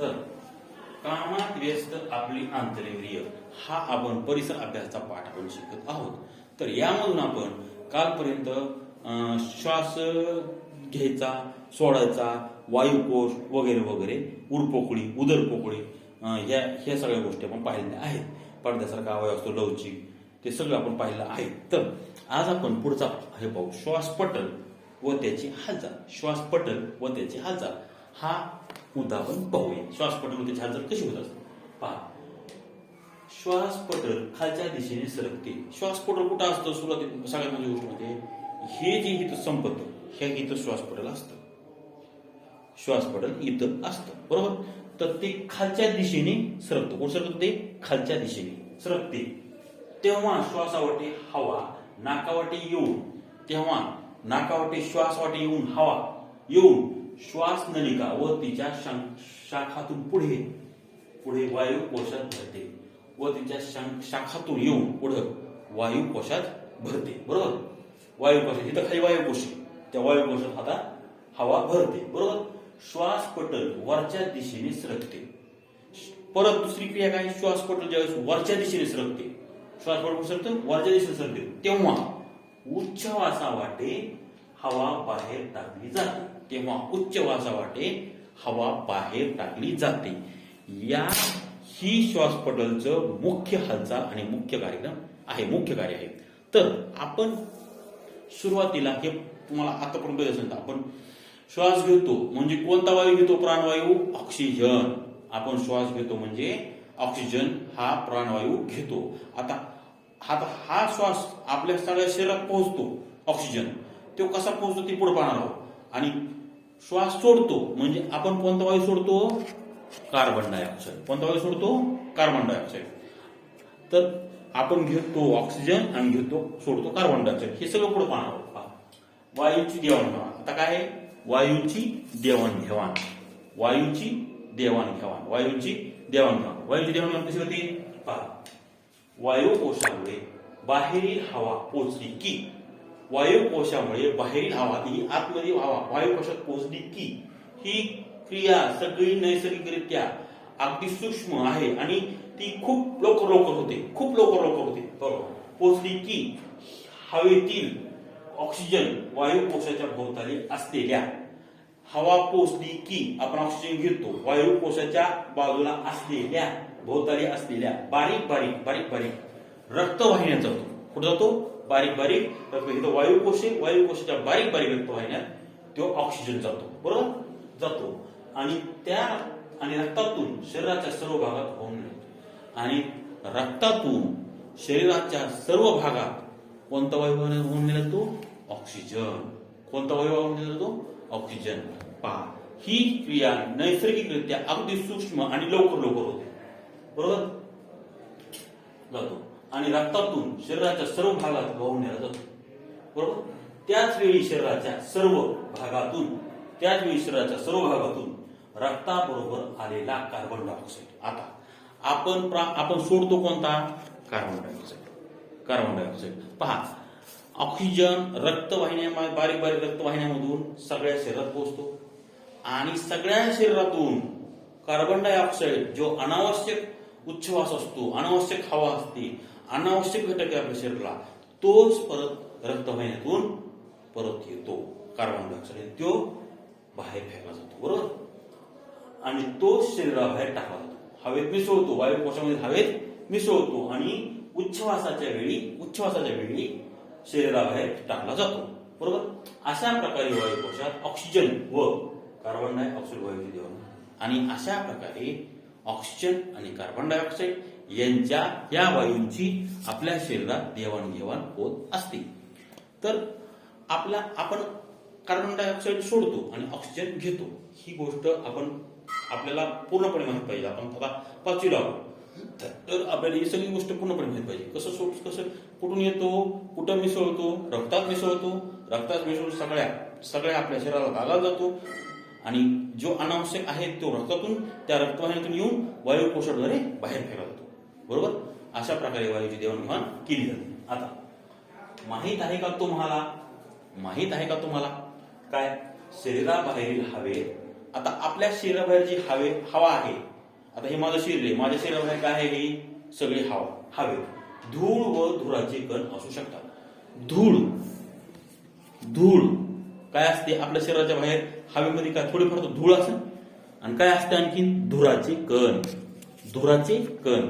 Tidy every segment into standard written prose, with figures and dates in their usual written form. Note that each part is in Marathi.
तर कामात व्यस्त आपली आंतरेंद्रिय हा आपण परिसर अभ्यासाचा पाठ आपण शिकत आहोत. तर यामधून आपण कालपर्यंत श्वास घ्यायचा, सोडायचा, वायुकोश वगैरे वगैरे, उरपोकळी, उदरपोकळी, ह्या सगळ्या गोष्टी आपण पाहिलेल्या आहेत. पडद्यासारखा अवयव असतो लवचिक, ते सगळं आपण पाहिलं आहे. तर आज आपण पुढचा हे पाहू, श्वासपटल व त्याची हालचाल. श्वासपटल व त्याची हालचाल हा मुद्दा आपण पाहूया. श्वासपटल व त्याची हालचाल कशी होत असते पहा. श्वासपटल खालच्या दिशेने सरकते. श्वासपटल कुठं असतं? सुरुवातीला सगळ्यात म्हणजे गोष्ट म्हणजे हे जे इथं संपतं, हे इथं श्वासपटल असतं. श्वासपटल इथं असतं, बरोबर. तर ते खालच्या दिशेने सरकतं. कोण सरकतं? ते खालच्या दिशेने सरकते. तेव्हा श्वासावाटे हवा नाकावाटे येऊन, तेव्हा नाकावाटे श्वासवाटे येऊन हवा येऊन श्वास नलिका व तिच्या शाखातून पुढे पुढे वायू कोशात भरते व तिच्या शाखातून येऊन पुढे वायू कोशात भरते, बरोबर. वायू कोशात इथं खाली वायू कोश, त्या वायू कोशात आता हवा भरते, बरोबर. श्वासपटल वरच्या दिशेने सरकते. परत दुसरी क्रिया काय? श्वासपटल ज्यावेळेस वरच्या दिशेने सरकते, श्वासपटल सरकतं वरच्या दिशेने सरकते, तेव्हा उच्छवासावाटे हवा बाहेर टाकली जाते. तेव्हा उच्छवासावाटे हवा बाहेर टाकली जाते. ही श्वासपटलचं मुख्य हालचाल आणि मुख्य कार्यक्रम आहे, मुख्य कार्य आहे. तर आपण सुरुवातीला हे तुम्हाला आतापर्यंत असेल तर आपण श्वास घेतो म्हणजे कोणता वायू घेतो? प्राणवायू, ऑक्सिजन. आपण श्वास घेतो म्हणजे ऑक्सिजन हा प्राणवायू घेतो. आता हा श्वास आपल्या सगळ्या शरीरात पोहोचतो, ऑक्सिजन. तो कसा पोहोचतो ते पुढे पाहणार आहोत. आणि श्वास सोडतो म्हणजे आपण कोणता वायू सोडतो? Carbon dioxide. कोणता वायू सोडतो? Carbon dioxide. तर आपण घेतो ऑक्सिजन आणि सोडतो कार्बन डायऑक्साईड. हे सगळं पुढे पाहणार आहोत. वायूची देवाणघेवाण. आता काय आहे? वायूची देवाणघेवाण. वायूची देवाणघेवाण. वायूची देवाणघेवाण. वायूची देवाणघेवाण कशी होती पहा. वायुकोशामुळे बाहेरील हवा पोचली की, वायुकोशामुळे बाहेरील हवा, ही आतमध्ये हवा वायुकोशात पोचली की, ही क्रिया सगळी नैसर्गिकरित्या अगदी सूक्ष्म आहे आणि ती खूप लवकर होते, खूप लवकर होते, बरोबर. पोचली की हवेतील ऑक्सिजन वायुकोशाच्या भोवताली असलेल्या, हवा पोचली की आपण ऑक्सिजन घेतो, वायुकोशाच्या बाजूला असलेल्या, भोवताली असलेल्या बारीक बारीक रक्तवाहिन्या जातो. कुठं जातो? बारीक रक्त. इथं वायुकोशाच्या बारीक रक्तवाहिन्यात तो ऑक्सिजन जातो, बरोबर, जातो. आणि रक्तातून शरीराच्या सर्व भागात होऊन मिळतो. आणि रक्तातून शरीराच्या सर्व भागात कोणता वायू होऊन मिळतो? ऑक्सिजन. कोणता वायू होऊन मिळतो? ऑक्सिजन. पहा, ही क्रिया नैसर्गिकरित्या अगदी सूक्ष्म आणि लवकर होते, बरोबर, जातो. आणि रक्तातून शरीराच्या सर्व भागात वाहून नेला जातो, बरोबर. त्याच वेळी शरीराच्या सर्व भागातून रक्ताबरोबर आलेला कार्बन डायऑक्साईड. आता आपण सोडतो कोणता? Carbon dioxide. पहा, ऑक्सिजन रक्तवाहिन्या, बारीक रक्तवाहिन्यामधून सगळ्या शरीरात पोहोचतो आणि सगळ्या शरीरातून कार्बन डायऑक्साईड जो अनावश्यक उच्छवास असतो, अनावश्यक हवा असते, अनावश्यक घटक आहे आपल्या शरीराला, तोच परत रक्तवाहिन्यातून परत येतो कार्बन डायऑक्साईड. तो बाहेर फेकला जातो, बरोबर. आणि तो शरीराबाहेर टाकला जातो, हवेत मिसळतो, वायुकोशामध्ये हवेत मिसळतो आणि उच्छवासाच्या वेळी शरीराबाहेर टाकला जातो, बरोबर. अशा प्रकारे वायुकोशात ऑक्सिजन व कार्बन डायऑक्साईड वायूची देवाणघेवाण. आणि अशा प्रकारे ऑक्सिजन आणि कार्बन डायऑक्साईड यांच्या या वायूंची आपल्या शरीरात देवाणघेवाण होत असते. तर आपण कार्बन डायऑक्साईड सोडतो आणि ऑक्सिजन घेतो, ही गोष्ट आपल्याला पूर्णपणे माहित पाहिजे. आपण आता पाचवीला आहोत, तर आपल्याला ही सगळी गोष्ट पूर्णपणे माहित पाहिजे. कसं कुठून येतो, कुठं मिसळतो? रक्तात मिसळून सगळ्या आपल्या शरीराला भागाला जातो आणि जो अनावश्यक आहे तो रक्तातून, त्या रक्तवाहिन्यातून येऊन वायुकोशाद्वारे बाहेर फेकला जातो, बरोबर. अशा प्रकारे वायूची देवाणघेवाण केली जाते. आता माहित आहे का तुम्हाला काय? शरीराबाहेरील हवेत आता आपल्या शरीराबाहेर जी हवा आहे, आता हे माझं शरीर आहे, माझ्या शरीराबाहेर काय आहे? ही सगळी हवे. धूळ व धुराचे कण असू शकतात. धूळ काय असते? आपल्या शरीराच्या बाहेर हवेमध्ये काय थोडीफार धूळ असेल, आणि काय असते आणखी? धुराचे कण.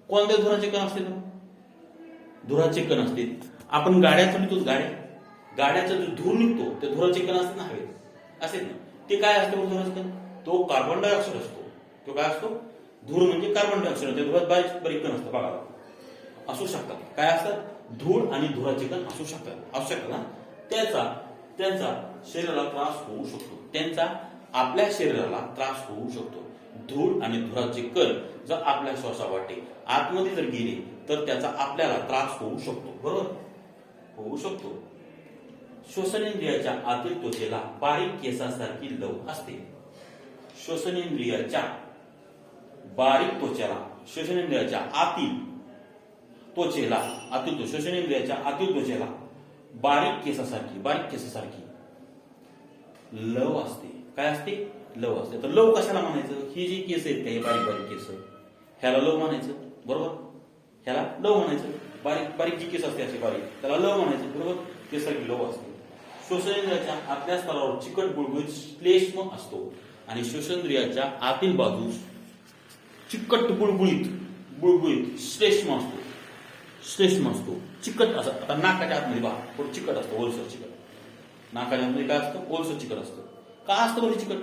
कोणत्या धुराचे कण असते? धुराचे कण असते. आपण गाड्या चालवतो, गाड्याचा जो धूर निघतो ते धुराचे कण असते ना, हवेत असते ना. ते काय असते धुराचे कण? तो कार्बन डायऑक्साईड असतो. तो काय असतो? धूर म्हणजे कार्बन डायऑक्साईड. ते धुरात बारीक कण असतं बघा, असू शकतात. काय असतात? धूळ आणि धुराचे कण असू शकतात ना. त्यांचा शरीराला त्रास होऊ शकतो. आपल्या शरीराला त्रास होऊ शकतो. धूळ आणि धुराचे कण जर आपल्या श्वासावाटे आतमध्ये जर गेले तर त्याचा आपल्याला त्रास होऊ शकतो. बरोबर? होऊ शकतो. श्वसनेंद्रियाच्या आतील त्वचेला बारीक केसासारखी लव असते. श्वसनेंद्रियाच्या आतील त्वचेला बारीक केसासारखी लव असते. काय असते? लव असते. तर लव कशाला म्हणायचं? ही जी केस आहेत काही बारीक केस, ह्याला लव म्हणायचं. बरोबर? ह्याला लव म्हणायचं. बारीक जी केस असते अशी बारीक, त्याला लव म्हणायचं. बरोबर? केसारखी लव असते. श्वसनेंद्रियाच्या आतल्या स्तरावर चिकट बुळबुळीत श्लेष्म असतो आणि श्वसनेंद्रियाच्या आतील बाजूस चिकट बुळबुळीत श्लेष्म असतो. चिकट असं. आता नाकाच्या आतमध्ये बघा थोडं चिकट असतं, ओलसर चिकट. नाकाच्या आतमध्ये काय असतं? ओलसर चिकट असतं. का असतं बरं चिकट?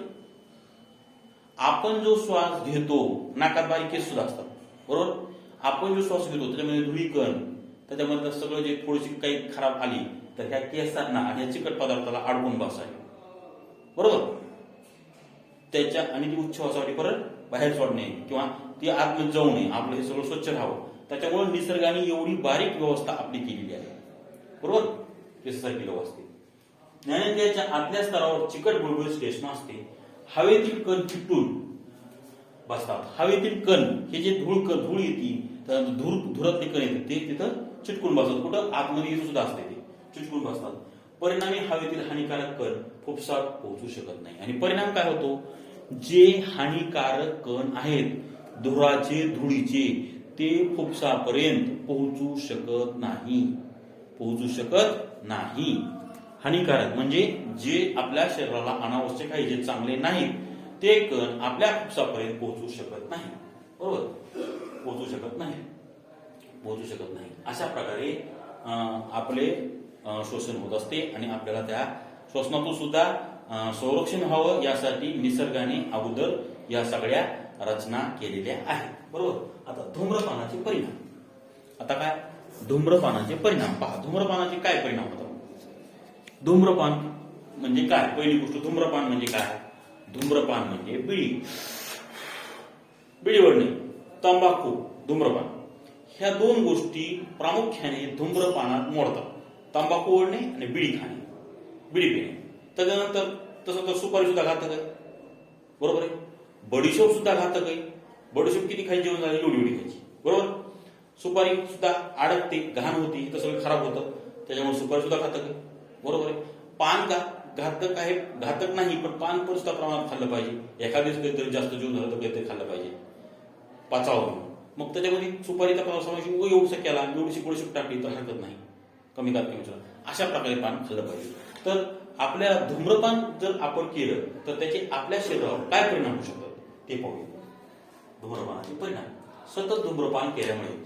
आपण जो श्वास घेतो, नाकात बारीक केस सुद्धा असतात. बरोबर? आपण जो श्वास घेतो त्याच्यामध्ये धुळीकण, त्याच्यामध्ये सगळं जे थोडीशी काही खराब आली तर ह्या केसांना आणि ह्या चिकट पदार्थाला अडकून बसावी. बरोबर? आणि ती उच्छवासासाठी परत बाहेर सोडणे किंवा ती आतमध्ये जाऊ नये, आपलं हे सगळं स्वच्छ राहावं. त्याच्यामुळे निसर्गाने एवढी बारीक व्यवस्था आपली केलेली आहे. बरोबर? केसासारखी लव असते. ज्ञानेंद्रियाच्या आतल्या स्तरावर चिकट बुळबुळीत श्लेष्म असते. हवेतील कण चिकटून बसतात. हवेतील कण हे जे धूळ येते, धुरातले कण येते ते तिथं चिटकून बसतात. कुठं? आतमध्ये सुद्धा असते, ते चिटकून बसतात. परिणामी हवेतील हानिकारक कण फुफ्सात पोहोचू शकत नाही. आणि परिणाम काय होतो? जे हानिकारक कण आहेत धुराचे, धुळीचे, ते फुफ्सापर्यंत पोहोचू शकत नाही. हानिकारक म्हणजे जे आपल्या शरीराला अनावश्यक आहे, जे चांगले नाहीत, ते कण आपल्या फुफ्सापर्यंत पोहोचू शकत नाही. बरोबर? पोहोचू शकत नाही. अशा प्रकारे आपले श्वसन होत असते आणि आपल्याला त्या श्वसनातून सुद्धा संरक्षण व्हावं यासाठी निसर्गाने अगोदर या सगळ्या रचना केलेल्या आहेत. बरोबर? आता धूम्रपानाचे परिणाम. आता काय? धूम्रपानाचे परिणाम पहा. धूम्रपानाचे काय परिणाम होतात? धूम्रपान म्हणजे काय? पहिली गोष्ट, धूम्रपान म्हणजे काय? धूम्रपान म्हणजे बिडी ओढणे, तंबाखू, धूम्रपान, ह्या दोन गोष्टी प्रामुख्याने धूम्रपानात मोडतात. तंबाखू ओढणे आणि बिडी खाणे, बिडी पिणे. त्याच्यानंतर तसं तर सुपारी सुद्धा घातक आहे. बरोबर आहे? बडीशोप सुद्धा घातक आहे. बडीशोप किती खायची? जेवण झाली एवढी खायची. बरोबर? सुपारी सुद्धा अडकते, घाण होती, तर सगळं खराब होतं, त्याच्यामुळे सुपारी सुद्धा घातक आहे. बरोबर आहे? पान का घातक आहे? घातक नाही, पण पान पण सुद्धा प्रमाणात खाल्लं पाहिजे. एखाद्याच कधीतरी जास्त जेवण झालं तर काहीतरी खाल्लं पाहिजे पाचावं. मग त्याच्यामध्ये सुपारीचा समावेश एवढसा केला, एवढीशी बडीशोप टाकली तर हरकत नाही, कमी अशा प्रकारे पान खाल्लं पाहिजे. तर आपल्या धूम्रपान जर आपण केलं तर त्याचे आपल्या शरीरावर काय परिणाम होऊ शकतात ते पाहूया. धूम्रपानाचे परिणाम. सतत धूम्रपान केल्यामुळे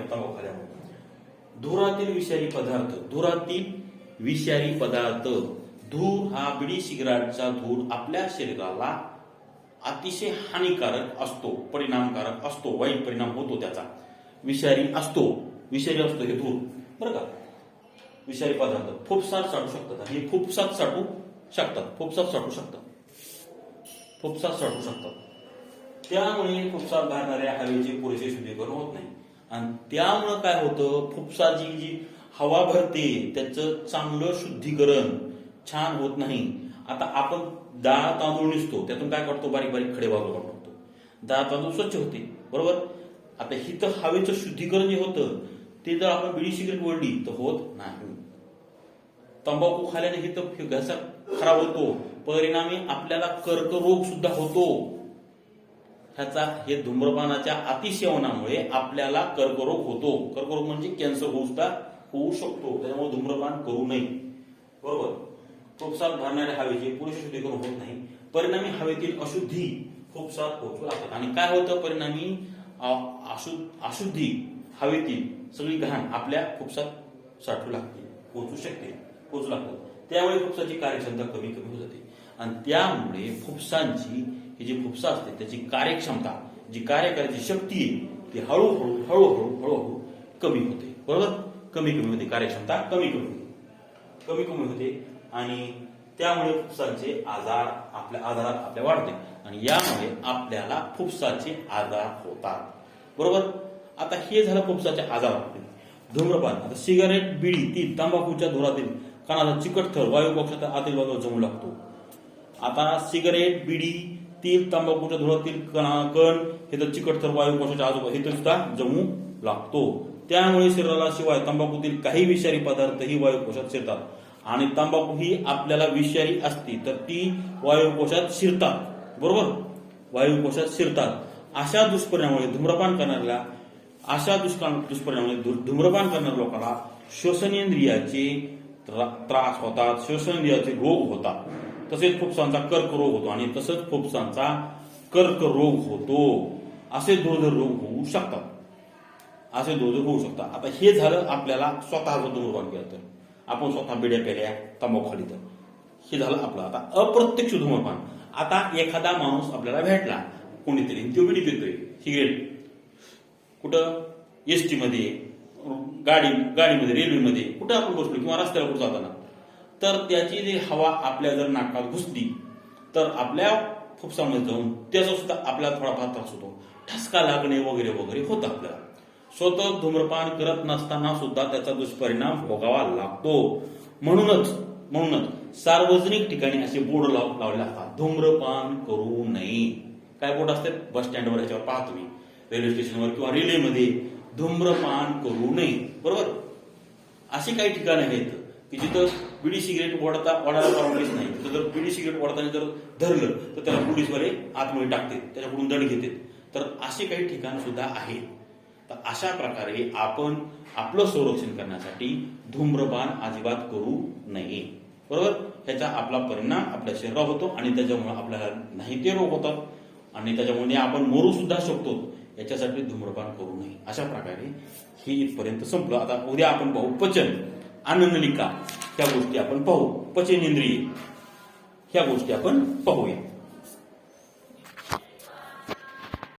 तंबाखू खाल्यामुळे धुरातील विषारी पदार्थ, धूर हा बिडी सिगारेटचा धूर आपल्या शरीराला अतिशय हानिकारक असतो, परिणामकारक असतो, वाईट परिणाम होतो त्याचा. विषारी असतो हे धूर. बरं का? विषारी पदार्थ फुफ्सात साठू शकतात. हे फुफ्सात साठू शकतात. त्यामुळे फुफ्सात बाहेरणाऱ्या हवेचे पुरेसे शुद्धीकरण होत नाही आणि त्यामुळे काय होतं? फुफ्साची जी हवा भरते त्याचं चांगलं शुद्धीकरण छान होत नाही. आता आपण डाळ तांदूळ निसतो, त्यातून काय करतो? बारीक बारीक खडे बाजूला टाकतो, डाळ तांदूळ स्वच्छ होते. बरोबर? आता हिथं हवेचं शुद्धीकरण जे होतं ते जर आपण बिडी सिगरेट ओढली तर होत नाही. तंबाखू खाल्याने हिथं घसा खराब होतो, परिणामी आपल्याला कर्करोग सुद्धा होतो. हे धूम्रपानाच्या अतिसेवनामुळे आपल्याला कर्करोग होतो. कर्करोग म्हणजे कॅन्सर होऊ शकतो. त्याच्यामुळे धूम्रपान करू नये. बरोबर. फुफ्सात भरणाऱ्या हवेची पुरेशी शुद्धीकरण होत नाही. परिणामी हवेतील अशुद्धी फुफ्सात पोहोचू लागतात. आणि काय होतं परिणामी अशुद्धी हवेतील सगळी घाण आपल्या फुफ्सात साठू लागते, पोहोचू लागतात. त्यामुळे फुफ्साची कार्यक्षमता कमी होत जाते. आणि त्यामुळे फुफ्सांची ही जी फुफ्सा असते त्याची कार्यक्षमता, जी कार्य करायची शक्ती आहे ती हळूहळू कमी होते. बरोबर. कमी होते. कार्यक्षमता कमी होते. आणि त्यामुळे फुफ्सांचे आजारात आपल्या वाढते. आणि यामुळे आपल्याला फुफ्साचे आजार होतात. बरोबर. आता हे झालं फुफ्साचे आजार. धूम्रपान. आता सिगारेट, बिडी, ती तंबाखूच्या धुरातील कणाचा चिकट थर वायू पक्षाच्या आतील भागावर जमू लागतो. आता सिगारेट, बिडी, तीळ, तंबाखूच्या धुरातील कण हे तर चिकट थर वायू कोशाच्या आजूबाजू हे सुद्धा जमू लागतो. त्यामुळे शरीराला शिवाय तंबाखूतील काही विषारी पदार्थही वायू कोशात शिरतात. आणि तंबाखू ही आपल्याला विषारी असती तर ती वायू कोशात शिरतात. बरोबर. वायू कोशात शिरतात. अशा दुष्परिणामामुळे धूम्रपान करणाऱ्या लोकांना श्वसनेंद्रियाचे त्रास होतात, श्वसनेंद्रियाचे रोग होतात. तसेच फुफ्सांचा कर्करोग होतो. आणि तसंच फुफ्सांचा कर्करोग होतो. असे दुर्धर रोग होऊ शकतात. आता हे झालं आपल्याला स्वतःचं धूम्रपान केलं तर. आपण स्वतः बिड्या पेल्या, तंबाखू खाली तर हे झालं आपलं. आता अप्रत्यक्ष धूम्रपान. आता एखादा माणूस आपल्याला भेटला कोणीतरी, तो बिडी पितोय, सिगरेट, कुठं एसटी मध्ये, गाडीमध्ये, रेल्वेमध्ये, कुठं आपण बसलो किंवा रस्त्यावर कुठं जाताना, तर त्याची जी हवा आपल्या जर नाकात घुसली तर आपल्या फुफ्सामध्ये जाऊन त्याचा सुद्धा आपल्याला थोडाफार त्रास होतो. ठसका लागणे वगैरे होतं आपल्याला. स्वतः धूम्रपान करत नसताना सुद्धा त्याचा दुष्परिणाम भोगावा लागतो. म्हणूनच सार्वजनिक ठिकाणी असे बोर्ड लावले असतात, धूम्रपान करू नये. काय बोर्ड असतात? बस स्टँडवर, ह्याच्यावर पाहा तुम्ही, रेल्वे स्टेशनवर किंवा रेल्वेमध्ये धूम्रपान करू नये. बरोबर. अशी काही ठिकाणं आहेत की जिथं बिडी सिगरेट ओढायला परवानगीच नाही. तिथं जर बिडी सिगरेट ओढताना जर धरलं तर त्याला पोलीसवाले आतमध्ये टाकतात, त्याच्याकडून दंड घेतात. तर अशी काही ठिकाणं सुद्धा आहेत. तर अशा प्रकारे आपण आपलं संरक्षण करण्यासाठी धूम्रपान अजिबात करू नये. बरोबर. ह्याचा आपला परिणाम आपल्या शरीरावर होतो आणि त्याच्यामुळे आपल्याला नाही ते रोग होतात आणि त्याच्यामुळे आपण मरू सुद्धा शकतो. याच्यासाठी धूम्रपान करू नये. अशा प्रकारे हे इथपर्यंत संपलं. आता उद्या आपण पाहू पचन, अन्ननलिका, ह्या गोष्टी आपण पाहू. पचनेंद्रिय ह्या गोष्टी आपण पाहूया.